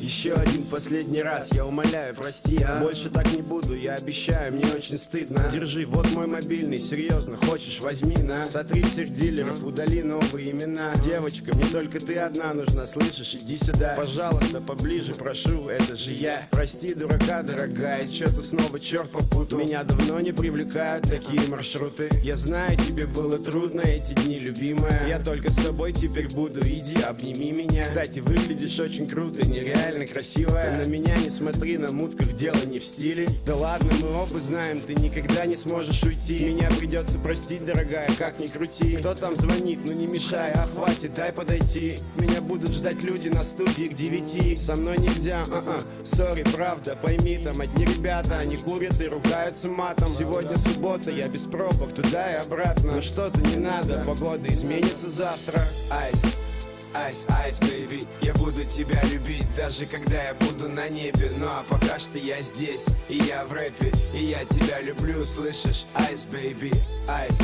Еще один последний раз, я умоляю, прости, а? Больше так не буду, я обещаю, мне очень стыдно. Держи, вот мой мобильный, серьезно, хочешь, возьми, на. Сотри всех дилеров, удали новые имена. Девочка, мне только ты одна нужна, слышишь, иди сюда. Пожалуйста, поближе, прошу, это же я. Прости, дурака, дорогая, что-то снова черт попутал. Меня давно не привлекают такие маршруты. Я знаю, тебе было трудно эти дни, любимая. Я только с тобой теперь буду, иди, обними меня. Кстати, выглядишь очень круто, нереально красивая. На меня не смотри, на мутках дело не в стиле. Да ладно, мы оба знаем, ты никогда не сможешь уйти. Меня придется простить, дорогая, как ни крути. Кто там звонит, ну не мешай, а хватит, дай подойти. Меня будут ждать люди на студии к 9. Со мной нельзя, сори, правда, пойми, там одни ребята, они курят и ругаются матом. Сегодня суббота, я без пробок, туда и обратно. Но что-то не надо, погода изменится завтра. Айс, айс, айс, бэйби, я буду тебя любить, даже когда я буду на небе. Ну а пока что я здесь, и я в рэпе, и я тебя люблю, слышишь? Айс, бэйби, айс.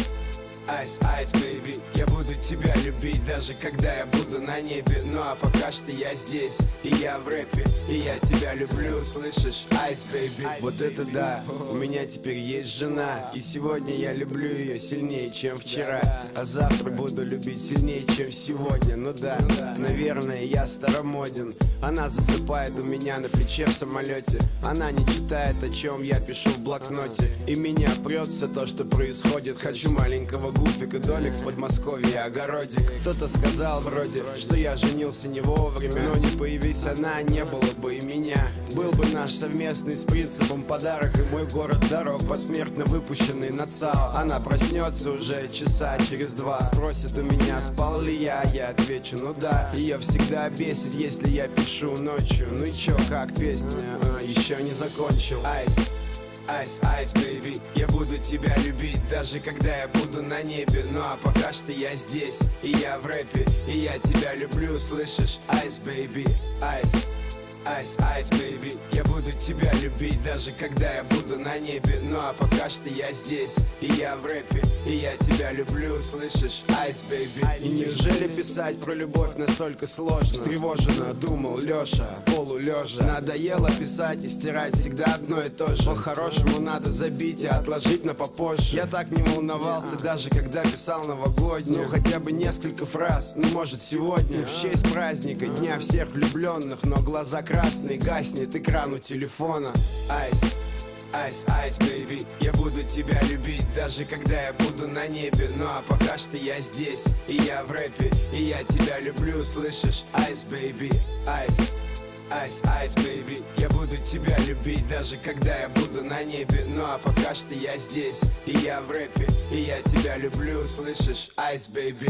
Айс, айс, бэйби, я буду тебя любить, даже когда я буду на небе. Ну а пока что я здесь, и я в рэпе, и я тебя люблю, слышишь? Айс, бэйби. Вот это да, у меня теперь есть жена, и сегодня я люблю ее сильнее, чем вчера. А завтра буду любить сильнее, чем сегодня. Ну да, наверное, я старомоден. Она засыпает у меня на плече в самолете. Она не читает, о чем я пишу в блокноте. И меня прет все то, что происходит. Хочу маленького гуфик и долик в Подмосковье, огородик. Кто-то сказал вроде, что я женился не вовремя. Но не появись она, не было бы и меня. Был бы наш совместный с принципом подарок. И мой город дорог, посмертно выпущенный на ЦАО. Она проснется уже часа через 2. Спросит у меня, спал ли я отвечу, ну да. Ее всегда бесит, если я пишу ночью. Ну и чё, как песня, еще не закончил. Айс, айс, айс, бэйби, я буду тебя любить, даже когда я буду на небе. Ну а пока что я здесь, и я в рэпе, и я тебя люблю, слышишь? Айс, бэйби, айс. Айс, айс, бэйби, я буду тебя любить, даже когда я буду на небе. Ну а пока что я здесь, и я в рэпе, и я тебя люблю, слышишь? Айс, бэйби. И неужели писать про любовь настолько сложно? Встревоженно думал Лёша, полулежа. Надоело писать и стирать всегда одно и то же. По-хорошему надо забить и отложить на попозже. Я так не волновался, даже когда писал новогоднюю. Ну хотя бы несколько фраз, ну может сегодня, в честь праздника, дня всех влюбленных. Но глаза красный, гаснет экран у телефона. Айс, айс, айс, бэйби, я буду тебя любить, даже когда я буду на небе. Ну а пока что я здесь, и я в рэпе, и я тебя люблю, слышишь? Айс, бэйби, айс. Айс, айс, бэйби, я буду тебя любить, даже когда я буду на небе. Ну а пока что я здесь, и я в рэпе, и я тебя люблю, слышишь? Айс, бэйби.